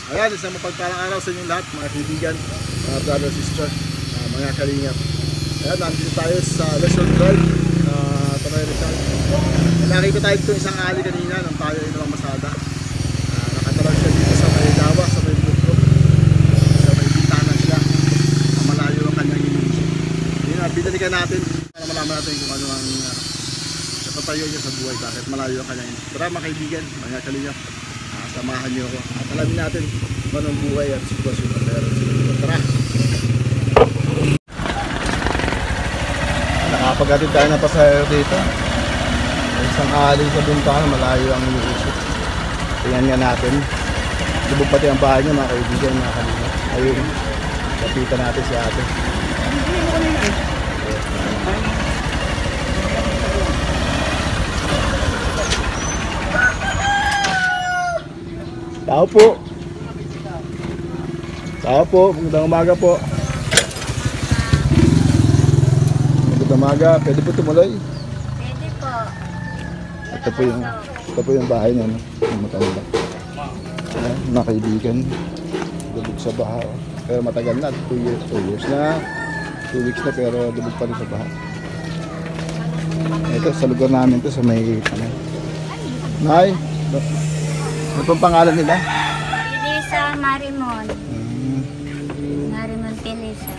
Ayan, isang mapagpalang araw sa inyong lahat, mga kaibigan, mga brother, sister, mga kalingap. Ayan, nandito tayo sa Luzon Drive, Tanay Rizal. Nakita tayo itong isang ali kanina nang tayo ay namamasada. Nakatalog siya dito sa may lawa, sa may bukro. Sa may bitana siya. Malayo ang kanyang iniisip. Yun, binalikan natin para malaman natin kung ano ang napatayo niya sa buhay. Bakit malayo ang kanyang iniisip. Tara mga kaibigan, mga kalingap. Samahan niyo ako at alamin natin kung anong buhay at sitwasyon na meron sila dito. Tara! Nakapaghatid tayo ng pasahero dito. Isang ali sa buntahan, malayo ang iniisip. Tingnan nga natin. Lubog pati ang bahay niya mga kaibigan, mga kalingap. Ayun, kapitan natin si ate. Tao po. Tao po, magandang umaga po. Magandang umaga, pwede po tumuloy? Pwede po. Ito po yung bahay niya, no? Yung matanda. Ayan, mga kaibigan. Lubog sa baha. Pero matagal na, 2 years na. 2 weeks na pero lubog pa rin sa baha. Ito, sa lugar namin to sa may Nay, ano pong pangalan nila? Pilisa Marimon. Marimon Pilisa.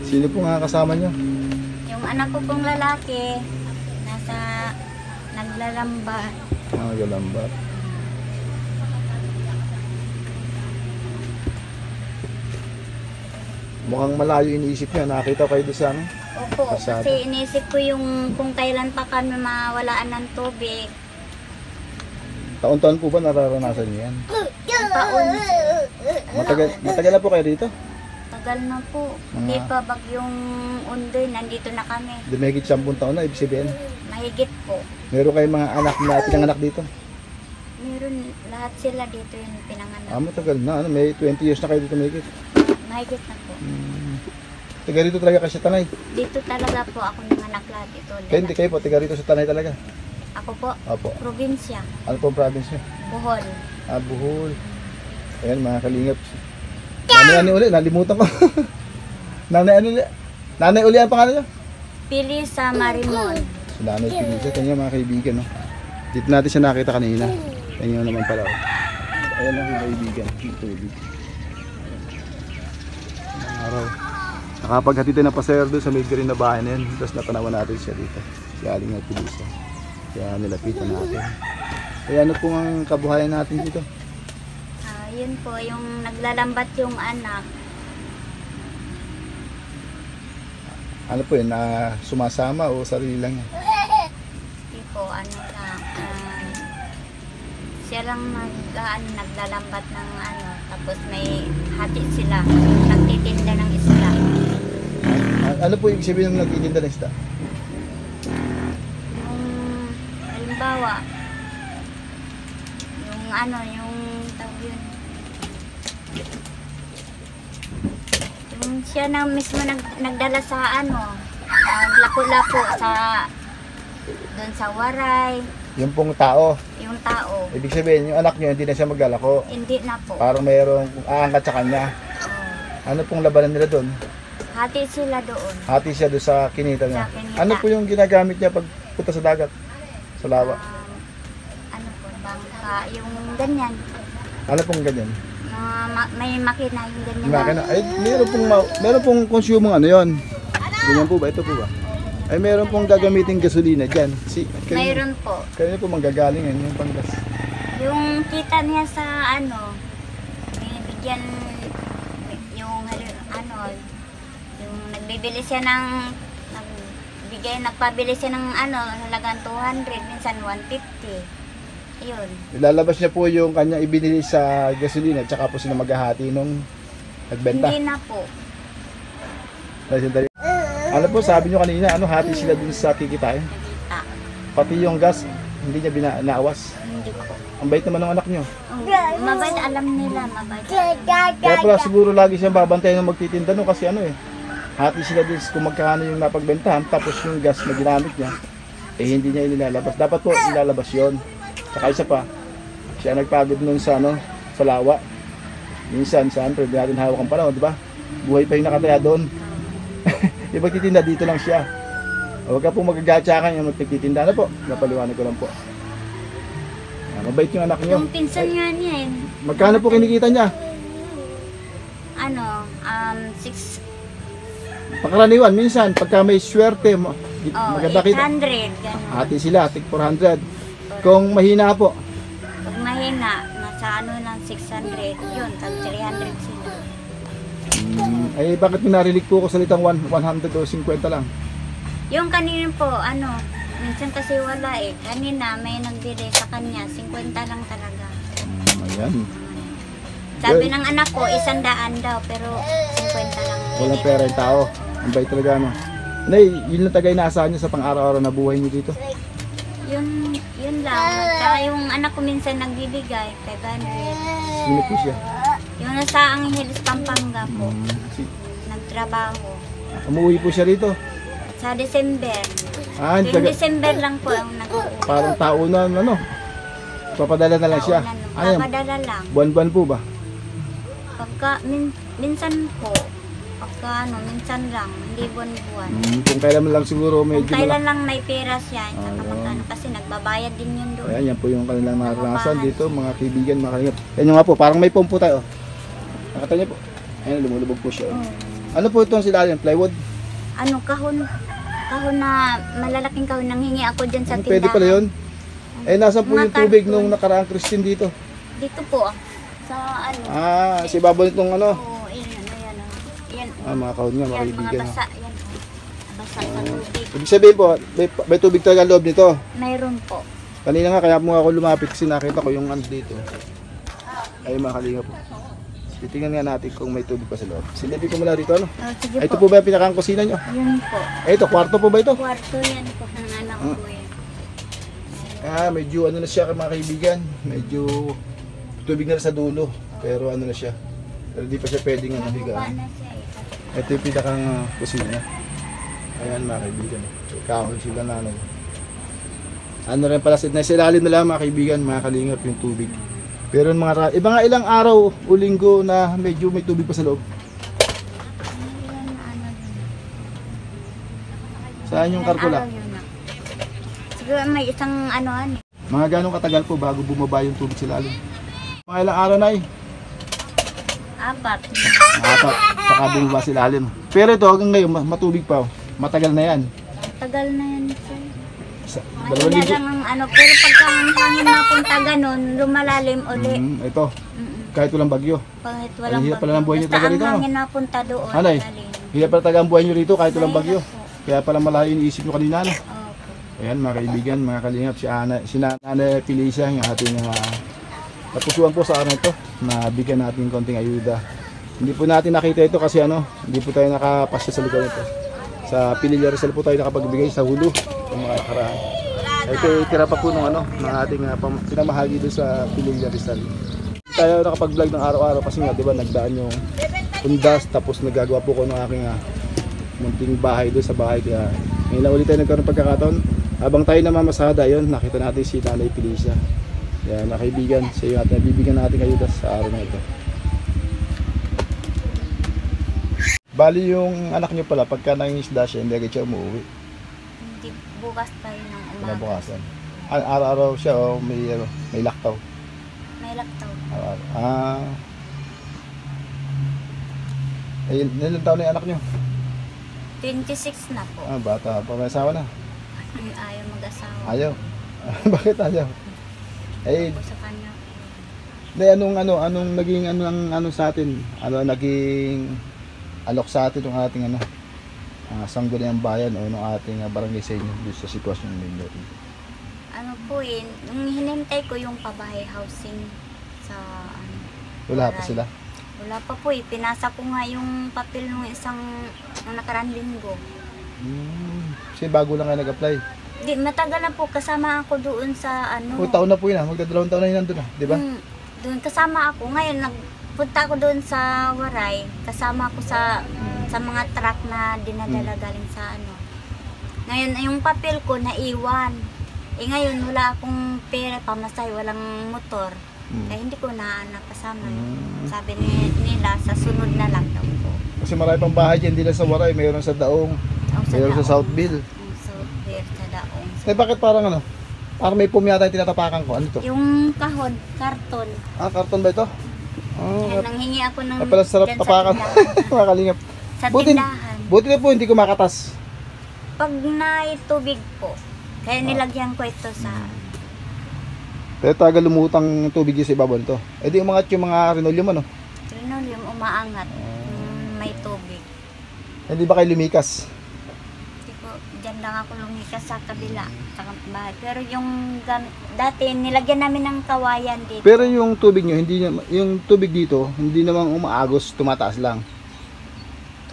Sino po nga kasama nyo? Yung anak ko pong lalaki, naglalamba. Naglalamba. Mukhang malayo iniisip niya. Nakakita kayo doon sa ano? Opo, kasi inisip ko yung kung kailan pa kami mawalaan ng tubig. Taon-taon po ba nararanasan niyo yan? Taon. Matagal na po kayo dito? Tagal na po. Hindi pa bagyong undoy, nandito na kami. Dumigit 10 taon na, ibig sabihin. Mahigit po. Meron kayong mga anak na pinanganak dito? Meron, lahat sila dito yung pinanganak. Matagal na. Ano, may 20 years na kayo dito mahigit? Mahigit na po. Taga rito talaga kasi sa Tanay? Dito talaga po ako nanganak lahat ito. Hindi kayo po, taga rito sa Tanay talaga? Ako po, Opo. probinsya, Ano po ang province niyo? Bohol. Bohol. Ayan mga kalingap. Nanay uli, nalimutan ko. Nanay uli ang pangalan niyo? Pilisa Marimon. Si Nanay Pilisa, kanya mga kaibigan. No? Dito natin siya nakita kanina. Kanya naman pala. Ayan ang kaibigan. Tubig. Araw. Nakapaghatid tayo ng pasahero doon sa may green na bahay na yan. Tapos natanawan natin siya dito. Si Aling at Pilisa. Kaya nilapitan natin. Kaya ano po ang kabuhayan natin dito? Yun po, yung naglalambat yung anak. Ano po yun? Na sumasama o sarili lang yan? Hindi po, ano lang. Siya lang naglalambat ng ano. Tapos may hati sila. Nagtitinda ng isda. Ano po yung sabihin ng nagtitinda ng isda? Halimbawa, yung ano, yung tawag yun. Yung siya na mismo nagdala sa ano, lako-lako sa doon sa waray. Yung pong tao. Yung tao. Ibig sabihin, yung anak niyo hindi na siya maglalako. Hindi na po. Parang mayroong aangkat sa kanya. Ano pong labanan nila doon? Hati sila doon. Hati siya doon sa kinita niya. Sa kinita. Ano po yung ginagamit niya pag punta sa dagat? Sa lawa? Ano po, bangka, yung ganyan. Ano pong ganyan? May makina yung ganyan. Yung makina? Ay, meron pong consumong ano yon. Ganyan po ba? Ito po ba? Ay, meron pong gagamitin gasolina dyan. Mayroon po. Kanina po manggagaling yan, yung panggas. Yung kita niya sa ano, bibigyan yung ano, yung nagbibili siya ng nagpabili siya ng ano, halagang 200, minsan 150. Ayun. Ilalabas niya po yung kanya ibinili sa gasolina, tsaka po sila maghahati nung nagbenta. Hindi na po. Ano po sabi niyo kanina, ano hati sila dun sa kikitain? Nakita. Pati yung gas, hindi niya binaawas. Hindi po. Ang bait naman ng anak niyo. Mabait, alam nila, mabait. Kaya pala siguro lagi siyang babantayan ng magtitinda no, kasi ano hati sila din kung magkano yung napagbentahan, tapos yung gas na ginamit niya, hindi niya inilalabas. Dapat po ilalabas yon. Saka isa pa, siya nagpagod nun sa, sa lawa. Minsan, saan, pwede natin hawak ang panahon, di ba? Buhay pa yung nakataya doon. Yung magtitinda, dito lang siya. Huwag ka po magagatsakan yung magtitinda na po. Napaliwanag ko lang po. Mabait yung anak niyo. Yung pinsan nga niya eh. Magkano po kinikita niya? Ano, 6, Pangkaraniwan, minsan, pagka may swerte, maganda kita. 800, gano'n. Ati sila, tig 400. Kung mahina po, Pag mahina, nasa ano lang 600, yun, tag 300 sila. ay bakit minarinig po ko salitang 100 o 50 lang? Yung kanina po, ano, minsan kasi wala eh. Kanina may nagbili sa kanya, 50 lang talaga. Ayan. Sabi ng anak ko, 100 daw, pero 50 lang. Walang pera yung tao. Ang bait talaga, no? Nay, yun lang tagay naasahan nyo sa pang-araw-araw na buhay nyo dito. Yun lang. Tsaka yung anak ko minsan nagbibigay, 500. Sino po siya? Yung nasa Angeles, Pampanga po, nagtrabaho. Umuwi po siya rito. Sa December. Hindi Yung taga, December lang po ang nag-uwi. parang taunan, ano? Papadala na lang siya. Ano yan? Papadala lang. Buwan-buwan po ba? Pagka, minsan po, pagka ano, minsan lang, hindi buwan-buwan. Kung kailan lang siguro Kung medyo kailan lang may pera siya, saka magkano, kasi nagbabayad din yun doon. Ayan, yan po yung kanilang naranasan dito, mga kaibigan, mga kalingap. Yan yung nga po, parang may pompo tayo. Nakita niyo po. Ayan, lumulubog po siya. Ano po itong sila yung plywood? Ano, kahon na, malalaking kahon, nang hingi ako dyan sa tindahan. Pwede pala yun? Eh, nasa po Mga yung tubig karton. nung nakaraang Christine dito? Dito po, sa ano. Si Babo nitong ano? Oo, yan, yan. Mga kahon nga, mga Yan, mga kaibigan. basa, yan. Basa sa tubig. Ibig sabihin po, may tubig talaga loob nito. Mayroon po. Kanina nga, kaya mo ako lumapit kasi nakita ko yung ano dito. Ay, mga kalingap po. Titingnan nga natin kung may tubig pa sa loob. Silipin ko muna dito, ano? Sige Ito po. po ba yung pinakang kusina nyo? Yun po. Ito, kwarto po ba ito? Kwarto yan po ng anak ko yan. Medyo ano na siya mga kaibigan. Medyo tubig na sa dulo. Pero ano na siya. Pero di pa siya pwedeng ano, higa. Baba na siya eh. Ito yung pinakang kusina. Ayan mga kaibigan. Kahoy sila na ano. Ano rin pala, nasa ilalim na lang mga kaibigan, mga kalingap yung tubig. Pero iba nga ilang araw o linggo na medyo may tubig pa sa loob. Saan yung karkula? Siguro may isang ano. Mga ganong katagal po bago bumaba yung tubig sa lalim? Mga ilang araw na 4. Apat. Saka bumaba sa lalim. Pero ito hanggang ngayon matubig pa. Matagal na yan. Tagal na yan sir. Dalawang Mahina linggo. lang ang ano. Pero pagka ang hangin napunta ganun, lumalalim uli. Ito. Kahit walang bagyo. Kahit walang Hirap pala ng buhay niyo Basta talaga ang rito, no? hangin napunta doon. Anay, lalim. hirap pala taga ang buhay nyo rito kahit walang bagyo. Mahirap po. Kaya pala malayo yung isip nyo kanina. No? Opo. Ayan mga kaibigan, mga kalingap, si Nanay Felicia, yung ating napusuan po sa araw ito, na bigyan natin konting ayuda. Hindi po natin nakita ito kasi hindi po tayo nakapasya sa lugar nito. Sa Pililla Rizal po tayo nakapagbigay sa Hulu, yung mga nakaraan. Ito tira pa po ng ng ating pinamahagi doon sa Pililla Rizal. Tayo nakapag-vlog ng araw-araw kasi nga, di ba, nagdaan yung undas, tapos nagagawa po ko ng aking munting bahay doon sa bahay. Kaya ngayon lang ulit tayo nagkaroon ng pagkakataon. Habang tayo namamasada yon, nakita natin si Nanay Felicia. Kaya mga kaibigan, sa iyo natin nabibigyan natin ayuda sa araw na ito. Bali yung anak niyo pala, pagka nangingisda siya, hindi agad siya umuwi. Hindi, bukas tayo ng umaga. Kinabukasan. Araw-araw siya o may laktaw. May laktaw. Araw-araw. Ilan taon na yung anak niyo? 26 na po. Bata pa, may asawa na. Ayaw mag-asawa. Ayaw. Bakit ayaw? Sa kanya. Anong naging sa atin? Naging alok sa atin ng ating sangguniang bayan o ng ating barangay sa inyo dito sa sitwasyon ninyo? Nung hinintay ko yung pabahay housing sa Wala pa sila? Wala pa po eh. Pinasa ko nga yung papel nung nung nakaraan linggo. Kasi bago lang kayo nag-apply. Di, matagal na po. Kasama ako doon sa Taon na po yun magdadalawang taon na yun nandun di ba? Doon kasama ako. Ngayon, nagpunta ako doon sa Waray. Kasama ako sa mga truck na dinadala galing sa Ngayon, yung papel ko naiwan. Ngayon, wala akong pera, pamasay, walang motor. Kaya hindi ko na napasama. Sabi nila, sa sunod na lang daw po. Kasi marami pang bahay dyan, hindi lang sa Waray, mayroon sa Daong, mayroon sa Southville. Southville, sa Daong. Eh bakit parang ano? Parang may pum yata yung tinatapakan ko. Ano to? Yung kahon, karton. Karton ba ito? Kaya nanghingi ako ng Pala sarap dyan sa tapakan. tindahan. Mga kalingap. Sa Buti- tindahan. Buti na po hindi ko makatas. Pag naitubig po, kaya nilagyan ko ito sa... Pero taga lumutang yung tubig yung sa ibabaw nito. Eh di umangat yung mga linoleum ano? Linoleum, umaangat. May tubig. Hindi ba kayo lumikas? Hindi ko, dyan lang ako lumikas sa kabila, sa bahay. Pero yung gamit, dati nilagyan namin ng kawayan dito. Pero yung tubig nyo, hindi yung tubig dito, hindi namang umaagos, tumataas lang.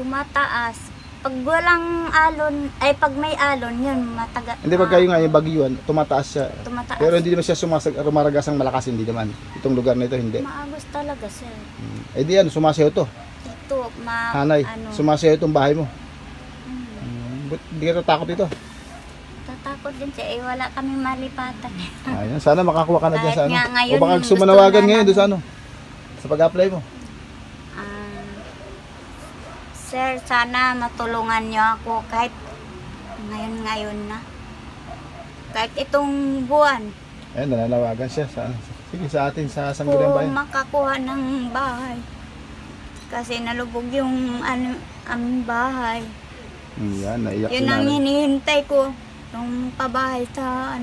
Tumataas. Pag walang alon, ay pag may alon, yun, mataga. Hindi pag kayo nga yung bagyuan, tumataas siya. Tumataas. Pero hindi naman siya rumaragas ang malakas, hindi naman. Itong lugar na ito, hindi. Maagos talaga, sir. Eh di ano, sumasayaw to. Ito, Hanay, ano. sumasayaw itong bahay mo. Hmm. Ba't hindi ka tatakot ito? Tatakot din siya, eh wala kami malipatan. Ayun, sana makakuha ka na dyan Kahit sa ano. nga ngayon, O baka gusto sumanawagan na ngayon doon sa namin. ano. Sa pag-apply mo. Sir, sana matulungan niyo ako kahit ngayon na. Kahit itong buwan. Ayun, nananawagan siya sa ano. Sige, sa atin, sa Sangguniang Kung Bayan. makakuha ng bahay. Kasi nalubog yung aming bahay. Yan, naiyak Yun si ang nanay. hinihintay ko. Yung pabahay sa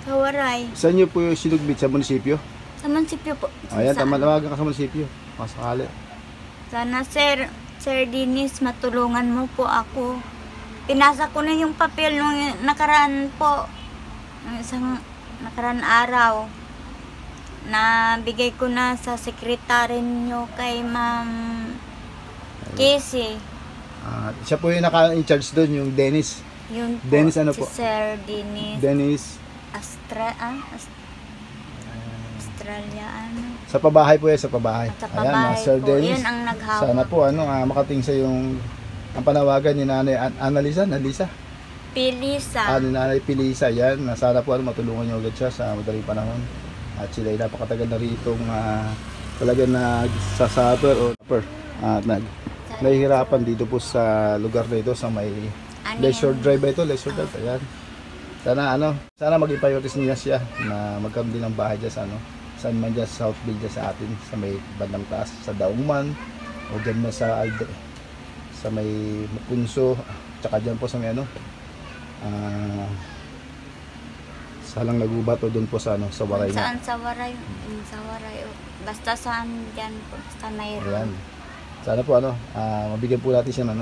sa Waray. Saan niyo po yung sinugbit sa munisipyo? Sa munisipyo po. Ayan, Sa- tamanawagan ka sa munisipyo. Masakali. Sana Sir Dennis, matulungan mo po ako. Pinasa ko na yung papel nung nakaraan po. Nung isang nakaraan araw. Nabigay ko na sa sekretary nyo kay Ma'am Casey. Siya po yung naka-in-charge doon, yung Dennis. Yun po, Dennis ano si po? Sir Dennis. Dennis. Australia, ano. Sa pabahay po yan, sa pabahay. Sa pabahay Sir po, Dennis. yun ang naghawak. Sana po makating sa yung ang panawagan ni Nanay Analisa. Pilisa. Ni Nanay Pilisa, yan. Sana po matulungan niyo agad siya sa madaling panahon. At sila ay napakatagal na ritong talagang nagsasuffer o at nahihirapan dito po sa lugar na ito sa may Ano leisure yan? drive ba ito? Leisure drive, ayan. Sana maging priorities niya siya na magkaroon din ng bahay dyan sa saan man dyan sa Southville dyan sa atin, sa may bandang taas, sa Daong man, o dyan man sa may Mapunso, tsaka dyan po sa may sa Halang Nagubat o doon po sa sa Waray na. Saan sa Waray? Sa Waray. Basta saan dyan po, sa Ayan. mayroon. Sana po mabigyan po natin siya ng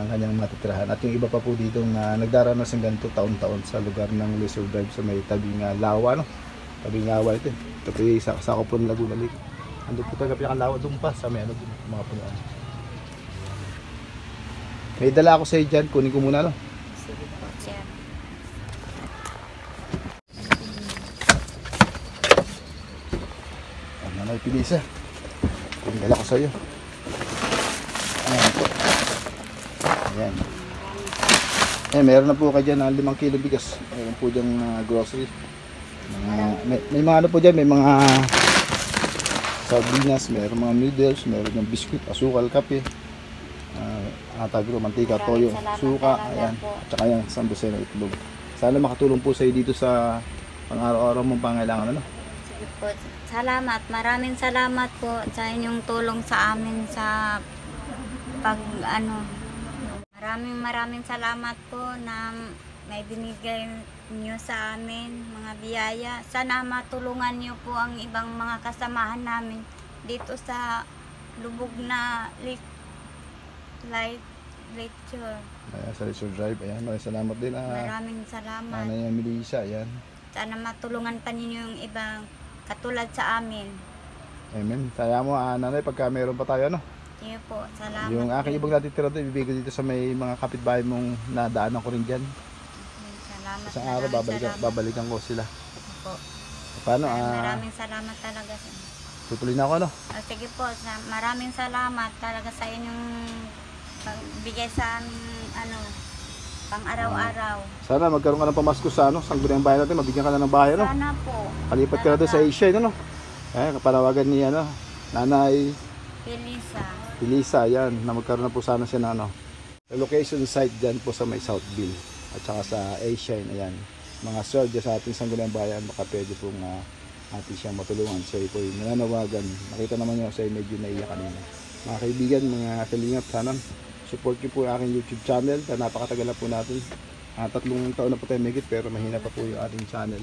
kanyang matitirahan. At yung iba pa po dito na nagdaranas ng ganito taon-taon sa lugar ng leisure drive sa may tabing Lawa, tabing Lawa ito. Ito po yung sakop po ng Laguna Lake. Ando po tayo kapiyang Lawa doon pa sa may mga punuan. May dala ako sa iyo dyan, kunin ko muna Sige po, sir. Nanay Pilisa. Yung dala ko sa iyo. Ayan po. Ayan. Meron na po kayo dyan ng 5 kilo bigas. Meron po dyan grocery. May mga ano po dyan, may mga sardinas, meron mga noodles, meron ng biskuit, asukal, kape, atagro, mantika, toyo, Salamat suka, talaga ayan. po. At saka yan, sandusen na itlog. Sana makatulong po sa iyo dito sa pang-araw-araw mong pangailangan. Sige po. Salamat. Maraming salamat po sa inyong tulong sa amin sa Maraming salamat po na may binigay niyo sa amin, mga biyaya. Sana matulungan niyo po ang ibang mga kasamahan namin dito sa lubog na lecture. Ayan, sa leisure drive, ayan, maraming salamat din. Maraming salamat. Nanay Melissa, ayan. Sana matulungan pa ninyo yung ibang katulad sa amin. Amen. Kaya mo, nanay, pagka meron pa tayo, Sige po, salamat. yung aking po. ibang natitira doon, ibibigay ko dito sa may mga kapitbahay mong nadaanan ko rin dyan. Salamat. Isang araw, maraming babalikan ko sila. salamat po. Paano, Maraming salamat talaga. tutuloy na ako, Sige po, maraming salamat talaga sa inyong pagbigay sa aming pang araw-araw. Sana magkaroon ka ng pamasko sa sangguniang bayan natin, mabigyan ka na ng bahay, no? Sana po. Kalipat ka na doon sa Asia, no? Kapanawagan ni, Nanay Elisa. yan, na magkaroon na po sana siya na, location site dyan po sa may Southville, at saka sa Asia, ayan. Mga sir, dyan sa ating sangguniang bayan, baka pwede pong atin siyang matulungan. So, ito yung nananawagan. Nakita naman nyo, sa medyo naiyak kanina. Mga kaibigan, mga kalingap, sana support nyo po yung aking YouTube channel. Napakatagal na po natin. 3 taon na po tayo megit, pero mahina pa po yung ating channel.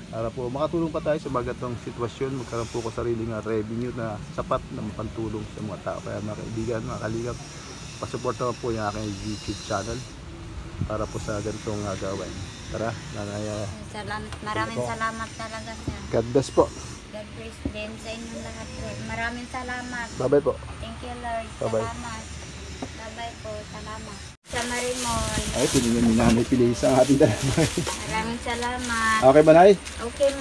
Para po makatulong pa tayo sa bagatong sitwasyon. Magkaroon po ko sariling revenue na sapat na mapantulong sa mga tao. Kaya mga kaibigan, mga kalingap, pasupport naman po yung aking YouTube channel para po sa ganitong gawin. Tara, Maraming salamat talaga, sir. God bless po. God bless din sa inyong lahat, sir. Maraming salamat. Bye-bye po. Thank you, Lord. Bye-bye. Salamat. Bye-bye po. Salamat. Sa Marimol. Ay, tinignan ni Nanay Pilisa ang ating dalawa. Maraming salamat. Okay ba, Nay? Okay,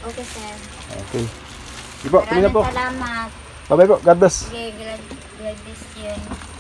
okay, sir. Okay. Sige po, tuloy na po. Maraming salamat. Bye-bye po. God bless. Okay, God bless you.